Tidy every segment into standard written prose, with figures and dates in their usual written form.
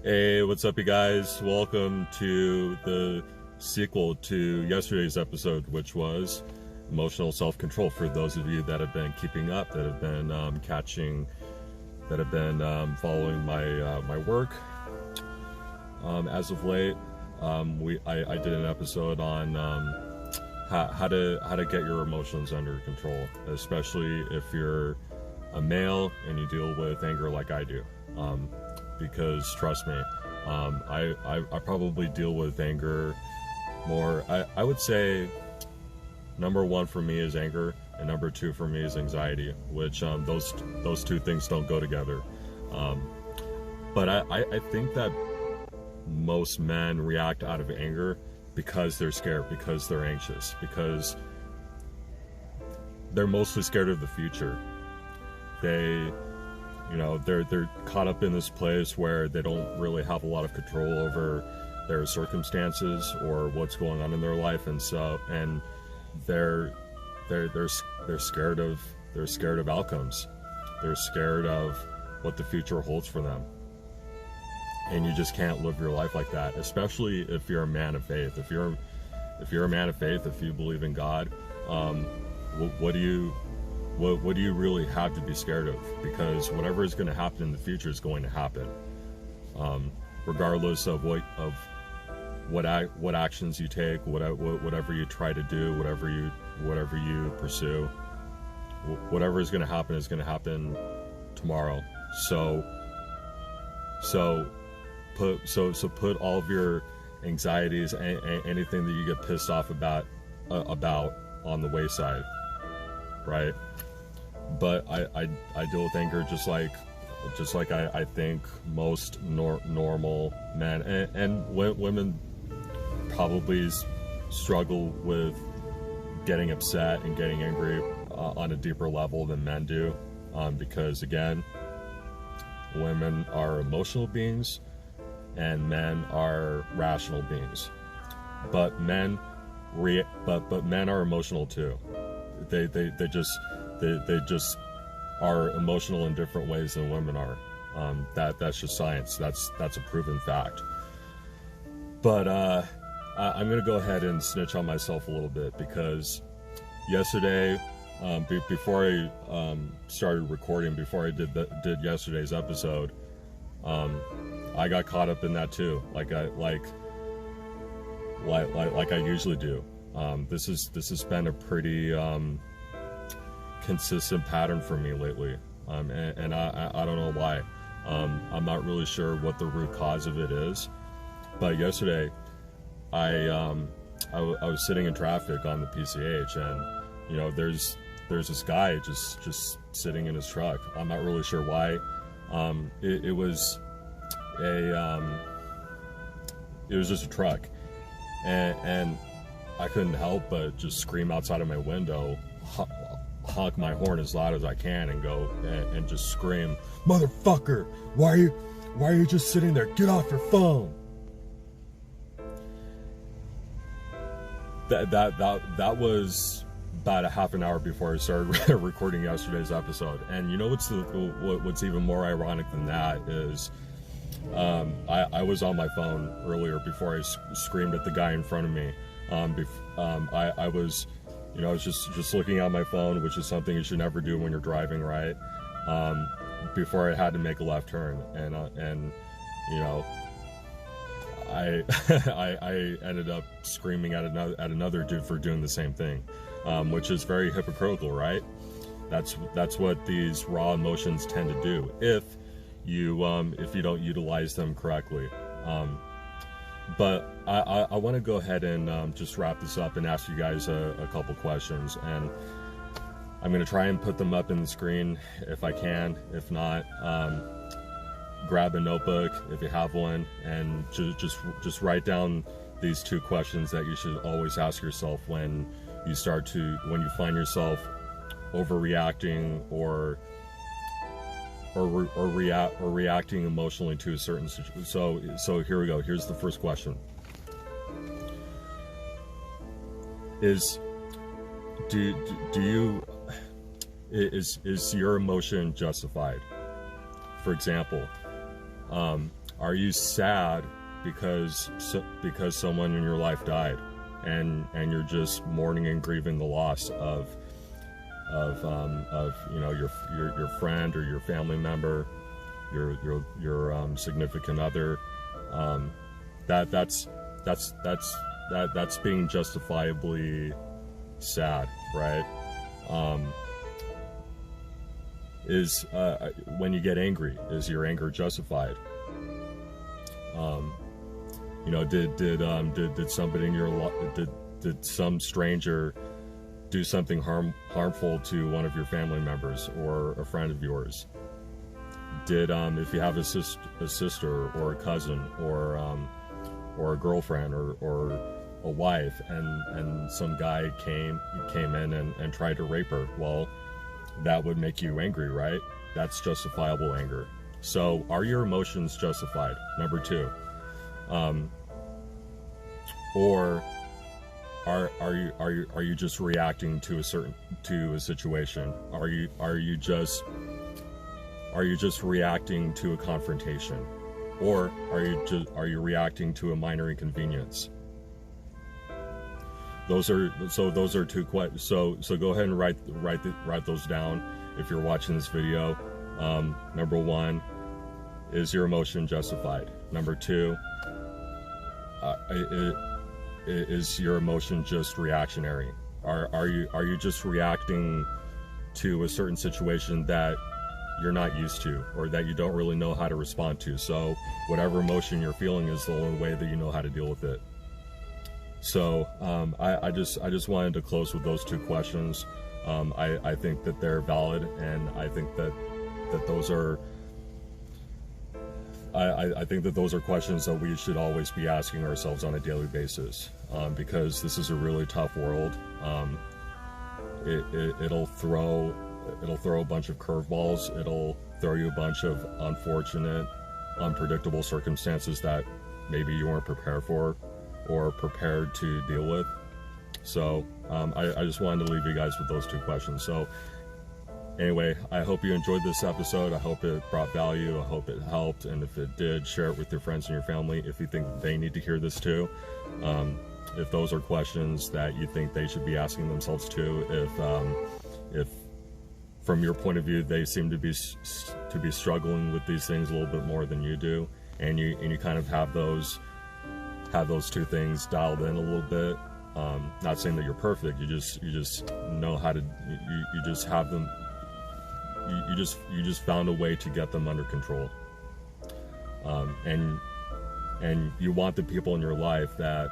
Hey, what's up, you guys? Welcome to the sequel to yesterday's episode, which was emotional self-control. For those of you that have been keeping up, that have been following my work as of late, I did an episode on how to get your emotions under control, especially if you're a male and you deal with anger like I do. Because trust me, I probably deal with anger more. I would say number one for me is anger, and number two for me is anxiety, which those two things don't go together. But I think that most men react out of anger because they're scared, because they're anxious, because they're mostly scared of the future. They're caught up in this place where they don't really have a lot of control over their circumstances or what's going on in their life, and they're scared of outcomes. They're scared of what the future holds for them. And you just can't live your life like that, especially if you're a man of faith. If you're a man of faith, if you believe in God, what do you really have to be scared of? Because whatever is going to happen in the future is going to happen, regardless of what actions you take, whatever you try to do, whatever you pursue. Whatever is going to happen tomorrow. So put all of your anxieties, anything that you get pissed off about on the wayside, right? But I deal with anger just like I think most normal men and women probably struggle with getting upset and getting angry on a deeper level than men do, because again, women are emotional beings and men are rational beings. But men are emotional too. They just are emotional in different ways than women are. That's just science. That's a proven fact. But I'm gonna go ahead and snitch on myself a little bit, because yesterday, before I started recording, before I did yesterday's episode, I got caught up in that too, like I usually do. This has been a pretty consistent pattern for me lately, and I don't know why. I'm not really sure what the root cause of it is, but yesterday I was sitting in traffic on the PCH, and there's this guy just sitting in his truck. I'm not really sure why. It was just a truck, and I couldn't help but just scream outside of my window, honk my horn as loud as I can, and go and just scream, "Motherfucker, why are you just sitting there? Get off your phone!" That was about a half an hour before I started recording yesterday's episode. And you know what's even more ironic than that is, I was on my phone earlier before I screamed at the guy in front of me. I was just looking at my phone, which is something you should never do when you're driving, right? Before I had to make a left turn, and I ended up screaming at another dude for doing the same thing, which is very hypocritical, right? That's what these raw emotions tend to do if you don't utilize them correctly. But I want to go ahead and just wrap this up and ask you guys a couple questions, and I'm going to try and put them up in the screen if I can. If not, grab a notebook if you have one, and just write down these two questions that you should always ask yourself when you find yourself overreacting or reacting emotionally to a certain situation. So here we go. Here's the first question: Is your emotion justified? For example, are you sad because someone in your life died, and you're just mourning and grieving the loss of you know, your friend or your family member, your significant other? That's being justifiably sad, right? When you get angry, is your anger justified? You know, did somebody in your life, did some stranger do something harmful to one of your family members or a friend of yours? Did if you have a sister or a cousin or a girlfriend or a wife, and some guy came in and tried to rape her, well, that would make you angry, right? That's justifiable anger. So are your emotions justified? Number two. Or are you just reacting to a situation? Are you just reacting to a confrontation? Or are you reacting to a minor inconvenience? Those are two questions. So go ahead and write those down if you're watching this video. Number one, is your emotion justified? Number two, is your emotion just reactionary? Are you just reacting to a certain situation that you're not used to, or that you don't really know how to respond to? So whatever emotion you're feeling is the only way that you know how to deal with it. So I just wanted to close with those two questions. I think that they're valid, and I think that those are I think that those are questions that we should always be asking ourselves on a daily basis, because this is a really tough world. It'll throw a bunch of curveballs. It'll throw you a bunch of unfortunate, unpredictable circumstances that maybe you weren't prepared for or prepared to deal with. So I just wanted to leave you guys with those two questions. So anyway, I hope you enjoyed this episode. I hope it brought value. I hope it helped. And if it did, share it with your friends and your family if you think they need to hear this too. If those are questions that you think they should be asking themselves too, if from your point of view they seem to be struggling with these things a little bit more than you do, and you kind of have those two things dialed in a little bit. Not saying that you're perfect. You just know how to. You just have them. You just found a way to get them under control. And you want the people in your life that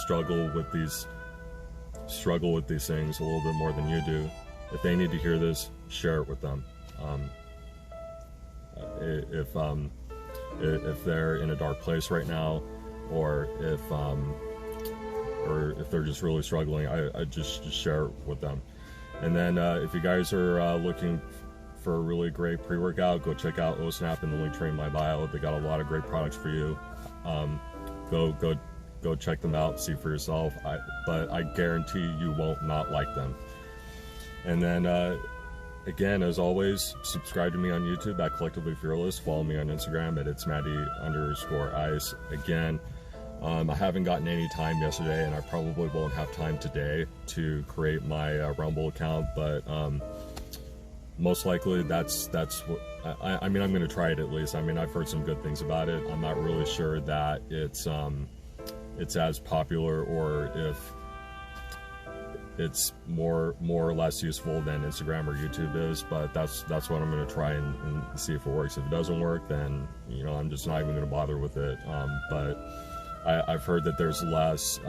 struggle with these things a little bit more than you do. If they need to hear this, share it with them. If they're in a dark place right now, or if they're just really struggling, I just share it with them. And then if you guys are looking for a really great pre-workout, go check out OSNAP in the link tree in my bio. They got a lot of great products for you. Go check them out, see for yourself. But I guarantee you won't not like them. And then again, as always, subscribe to me on YouTube at Collectively Fearless. Follow me on Instagram at itsmatty_ice. Again, I haven't gotten any time yesterday, and I probably won't have time today to create my Rumble account, but most likely that's what I mean. I'm going to try it at least. I mean, I've heard some good things about it. I'm not really sure that it's as popular, or if it's more or less useful than Instagram or YouTube is, but that's what I'm going to try and see if it works. If it doesn't work, then I'm just not even going to bother with it. But I've heard that there's less,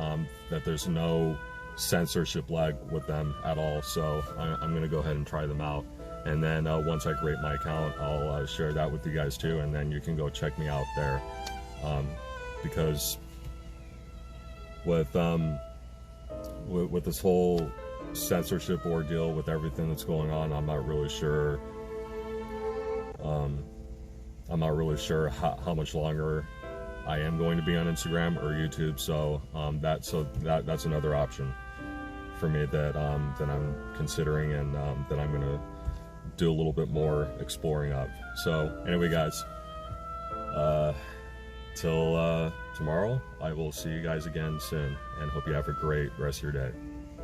that there's no censorship lag with them at all. So I'm going to go ahead and try them out. And then once I create my account, I'll share that with you guys too. And then you can go check me out there. Because with this whole censorship ordeal, with everything that's going on, I'm not really sure how much longer I am going to be on Instagram or YouTube. So that's another option for me that I'm considering, and that I'm going to do a little bit more exploring of. So anyway, guys, until tomorrow, I will see you guys again soon, and hope you have a great rest of your day.